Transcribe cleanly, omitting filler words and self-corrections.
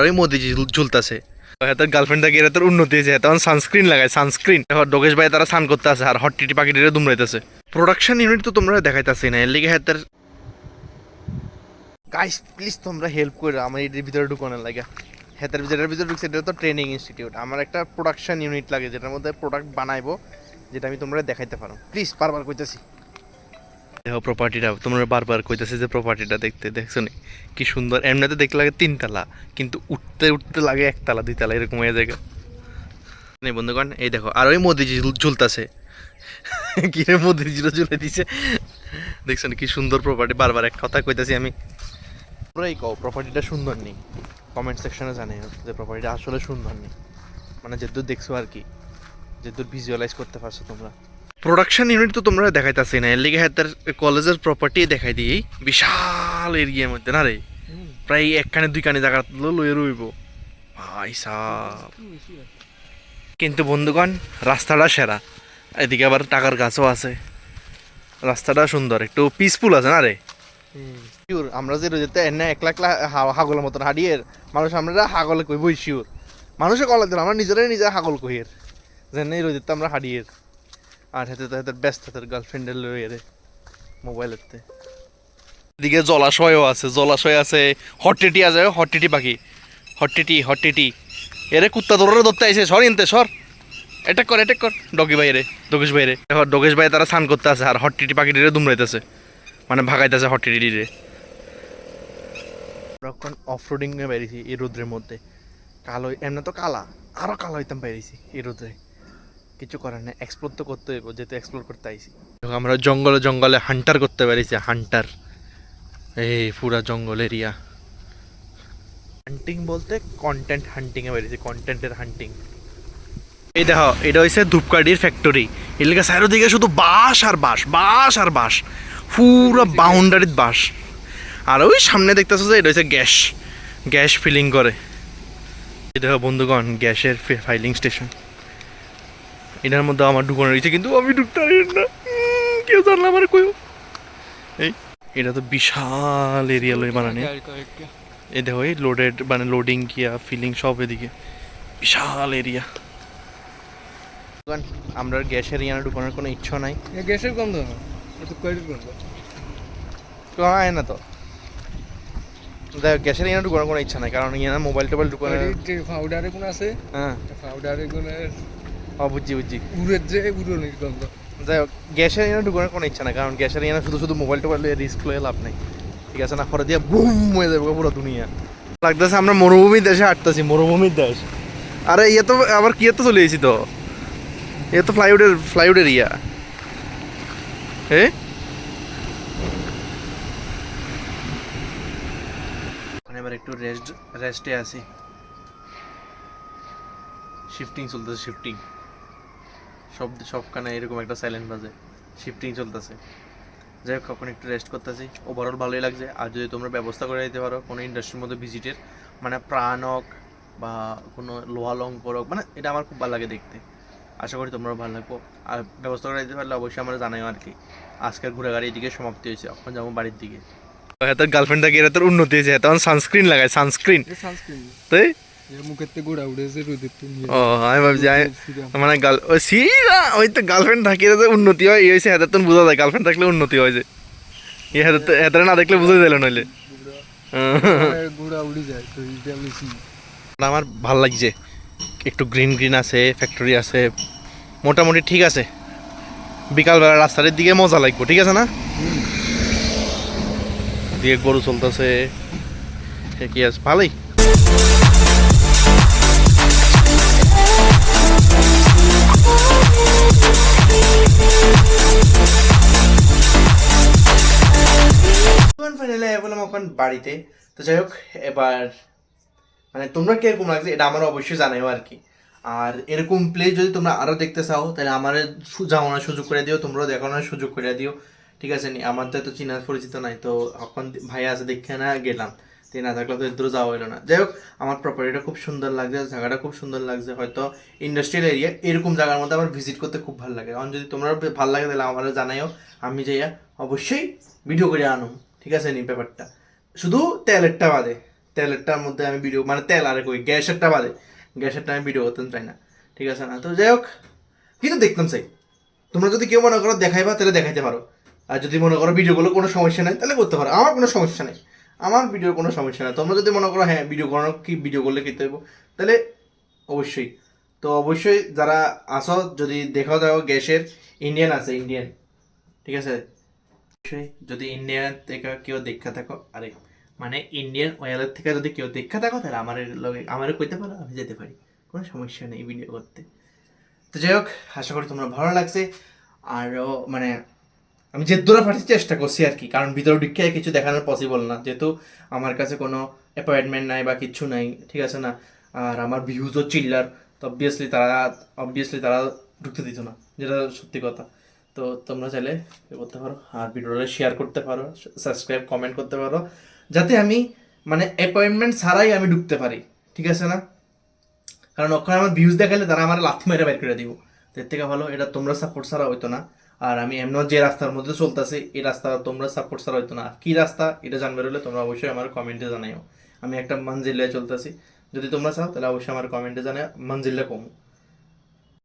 ওই মোদি ঝুলতাছে তার গার্লফ্রেন্ড থাকে এরা তোর উন্নতি হয়েছে তখন সানস্ক্রিন লাগায় সানস্ক্রিন এখন ডোকেশ ভাই তারা স্নান করতে আছে আর হটটিটি পাখিটিরে দুমড়াইতেছে প্রোডাকশন ইউনিট তো তোমরা দেখাইতেছি না এর লিগে হ্যাঁ তার গাইস প্লিজ তোমরা হেল্প করে আমার এর ভিতরে ঢুকানোর লাগে হেতার যেটার ভিতরে ঢুকছে এটা তো ট্রেনিং ইনস্টিটিউট আমার একটা প্রোডাকশন ইউনিট লাগে যেটার মধ্যে প্রোডাক্ট বানাইবো যেটা আমি তোমরা দেখাইতে পারো প্লিজ বারবার কইতেছি দেখো প্রপার্টিটা তোমরা বারবার কইতেছে যে প্রপার্টিটা দেখতে দেখছো নি কি সুন্দর এমনিতে দেখতে লাগে 3 তলা কিন্তু উঠতে উঠতে লাগে 1 তলা 2 তলা এরকম হয়ে যায় নেই বন্ধুগণ এই দেখো আর ওই মোদি ঝুলতাছে কি রে মোদি ঝুলে দিছে দেখছো কি সুন্দর প্রপার্টি বারবার এক কথা কইতাছি আমি তোমরাই কও প্রপার্টিটা সুন্দর নেই কমেন্ট সেকশনে জানিও যে প্রপার্টিটা আসলে সুন্দর নেই মানে যেদূর দেখছো আর কি যেদূর ভিজুয়ালাইজ করতে পারছো তোমরা প্রোডাকশন ইউনিট তো তোমরা দেখাইতাছি না এর লিগে হ্যাঁ তার কলেজের প্রপার্টি দেখাই দিই বিশাল এরিয়ার মধ্যে না রে প্রায় 1 কানে 2 কানে জায়গা লইয়ে রইব ভাই সাব কিন্তু বন্ধুগণ রাস্তাটা সেরা এদিকে আবার টাকার গাছও আছে রাস্তাটা সুন্দর একটু পিসফুল আছে না রে শিওর আমরা যে রোজেতে এনে একলা একলা হাগলের মতন হাডিয়ের মানুষ আমরা হাগলে কই বই শিওর মানুষে কলা দিল আমরা নিজের হাগল কইয়ের যেন এই রোজেতে আমরা হাডিয়ের আর হাতে তো ব্যস্ত তার গার্লফ্রেন্ডের লইয়ে রে মোবাইলেতে এদিকে জলাশয়ও আছে জলাশয় আছে হটটিটি আছে হটটিটি পাখি হটটিটি এরে কুত্তা ধরতে আইছে সর ইনতে সর অ্যাটাক কর ডগি ভাইরে ডোকেশ ভাইরে দেখো ডোকেশ ভাই তারা স্নান করতে আছে আর হটটিটি পাখিটিরে দুমড়াইতেছে মানে ভাগাইতেছে হটটিটিরে যখন অফরোডিং এ বেরিয়েছি এই রোদ্রের মধ্যে কালো এমনি তো কালা আরো কালো হইতাম বেরিয়েছি এই রোদ্রে কিছু করার নেই এক্সপ্লোর তো করতে হইব যেহেতু এক্সপ্লোর করতে আইছি আমরা জঙ্গলে হান্টার করতে পেরেছি হান্টার এই পুরা জঙ্গল এরিয়া হান্টিং বলতে কন্টেন্ট হান্টিং এ বেরিয়েছি কন্টেন্টের হান্টিং এই দেখো এটা হচ্ছে ধূপকাঠির ফ্যাক্টরি এলাকা চারিদিকে শুধু বাঁশ আর বাঁশ পুরো বাউন্ডারির বাঁশ আর ওই সামনে দেখতেছো যে এটা হচ্ছে গ্যাস ফিলিং করে এই দেখো বন্ধুগণ গ্যাসের ফাইলিং স্টেশন এটার মধ্যে আমার ঢুকানো রয়েছে কিন্তু আমি ঢুকতে পারি না কেউ জানলে আমার কই এই এটা তো বিশাল এরিয়া লই বানানি এই দেখো এই লোডেড মানে লোডিং কিয়া ফিলিং সব এদিকে বিশাল এরিয়া আমরা গ্যাসের ইয়ানা ঢুকানোর কোনো ইচ্ছা নাই গ্যাসের গন্ধ না তো কয়টার গন্ধ তো হয় না তো দেখ গ্যাসের ইয়ানা ঢুকানোর কোনো ইচ্ছা নাই কারণ ইয়ানা মোবাইল টোবাইল ঢুকানোর যে পাউডারে কোন আছে হ্যাঁ পাউডারে কোন বুঝছি উড়ের যে উড়নের গন্ধ যাই হোক গ্যাসের ইয়ানা ঢুকানোর কোনো ইচ্ছা নাই কারণ গ্যাসের ইয়ানা শুধু মোবাইল টোবাইল রিস্ক লয়ে লাভ নেই ঠিক আছে না খরা দিয়ে বুম হয়ে যাবে পুরো দুনিয়া লাগতেছে আমরা মরুভূমির দেশে হাঁটতেছি মরুভূমির দেশ আরে ইয়ে তো আবার কি তো চলে এসেছি তো এ তো ফ্লাইউড এরিয়া এবার একটু রেস্টে আছি শিফটিং চলতেছে সবখানে এরকম একটা সাইলেন্ট বাজে শিফটিং চলতেছে যাই হোক কখন একটু রেস্ট করতেছি ওভারঅল ভালোই লাগছে আর যদি তোমরা ব্যবস্থা করে দিতে পারো কোনো ইন্ডাস্ট্রির মধ্যে ভিজিটের মানে প্রাণ হোক বা কোনো লোহা লঙ্কর হোক মানে এটা আমার খুব ভালো লাগে দেখতে আশা করি তোমরাও ভালো লাগবো আর ব্যবস্থা করে দিতে পারলে অবশ্যই আমরা জানাই আর কি আজকের ঘোরাঘুরি এদিকে সমাপ্তি হয়েছে এখন যাবো বাড়ির দিকে তার গার্লফ্রেন্ড থাকে এরা তোর উন্নতি হয়েছে তখন সানস্ক্রিন লাগায় সানস্ক্রিন তাই মুখের থেকে গোড়া উড়েছে রোদের ও আমি ভাবছি মানে ওই তো গার্লফ্রেন্ড থাকি উন্নতি হয় এই হয়েছে হাতের তো বোঝা যায় গার্লফ্রেন্ড থাকলে উন্নতি হয় যে এই হাতের না দেখলে বুঝে দিল নইলে গোড়া উড়ে যায় তো আমার ভাল লাগছে একটু গ্রিন আছে ফ্যাক্টরি আছে মোটামুটি ঠিক আছে বিকালবেলা রাস্তার দিকে মজা লাগবে ঠিক আছে না দিয়ে গরু চলতেছে কি আছে ভালোই ফাইনালি বললাম এখন বাড়িতে তো যাই হোক এবার মানে তোমরা কিরকম লাগছে এটা আমার অবশ্যই জানাইও আর কি আর এরকম প্লে যদি তোমরা আরও দেখতে চাও তাহলে আমার যাওয়ানোর সুযোগ করে দিও তোমরাও দেখানোর সুযোগ করে দিও ঠিক আছে নি আমার তো এত চিনা পরিচিত নাই তো এখন ভাইয়া আছে দেখে না গেলাম তো না থাকলে তো এত যাওয়া হলো না যাই হোক আমার প্রপার্টিটা খুব সুন্দর লাগছে জায়গাটা খুব সুন্দর লাগছে হয়তো ইন্ডাস্ট্রিয়াল এরিয়া এরকম জায়গার মধ্যে আমার ভিজিট করতে খুব ভালো লাগে কারণ যদি তোমরা ভালো লাগে তাহলে আমার জানাইও আমি যাইয়া অবশ্যই ভিডিও করে আনো ঠিক আছে নি ব্যাপারটা শুধু তেলেরটা বাদে তেলেরটার মধ্যে আমি ভিডিও মানে তেল আর কই গ্যাসেরটা বাদে গ্যাসেরটা আমি ভিডিও করতে চাই না, ঠিক আছে না? তো যাই হোক, কিন্তু দেখতাম চাই, তোমরা যদি কেউ মনে করো দেখাইবা তাহলে দেখাইতে পারো, আর যদি মনে করো ভিডিওগুলো কোনো সমস্যা নেই তাহলে করতে পারো, আমার কোনো সমস্যা নেই, আমার ভিডিওর কোনো সমস্যা নেই। তোমরা যদি মনে করো হ্যাঁ ভিডিও করানো কি ভিডিও করলে কিনতে হইব, তাহলে অবশ্যই। তো অবশ্যই যারা আসো যদি দেখাও দেখো গ্যাসের ইন্ডিয়ান আছে, ইন্ডিয়ান, ঠিক আছে? অবশ্যই যদি ইন্ডিয়ান থেকে কেউ দেখা থাকো, আরে মানে ইন্ডিয়ান অয়েলের থেকে যদি কেউ দেখা থাকো তাহলে আমার লগে আমারও কইতে পারো, আমি যেতে পারি, কোনো সমস্যা নেই ভিডিও করতে। তো যাই হোক, আশা করি তোমরা ভালো লাগছে। আরও মানে আমি যে দূরে ফাটির চেষ্টা করছি আর কি, কারণ ভিতরে ঢুকে কিছু দেখানোর পসিবল না, যেহেতু আমার কাছে কোনো অ্যাপয়েন্টমেন্ট নাই বা কিছু নাই, ঠিক আছে না? আর আমার ভিউজও চিল্লার, তো অবভিয়াসলি তারা ঢুকতে দিত না, যেটা সত্যি কথা। তো তোমরা চাইলে এ করতে পারো, আর ভিডিওটা শেয়ার করতে পারো, সাবস্ক্রাইব কমেন্ট করতে পারো, যাতে আমি মানে অ্যাপয়েন্টমেন্ট ছাড়াই আমি ঢুকতে পারি, ঠিক আছে না? কারণ ওখানে আমার ভিউজ দেখালে তারা আমার লাথি মেরে বের করে দিব। তো এর থেকে ভালো এটা তোমরা সাপোর্ট ছাড়া হইতো না। আর আমি এমন যে রাস্তার মধ্যে চলতেছে এই রাস্তা তোমরা সাপোর্ট ছাড়া হইতো না। কি রাস্তা এটা জানবে হলে তোমরা অবশ্যই আমার কমেন্টে জানাইও। আমি একটা মঞ্জিলে চলতেছি, যদি তোমরা চাও তাহলে অবশ্যই আমার কমেন্টে জানাই, মঞ্জিলে কম।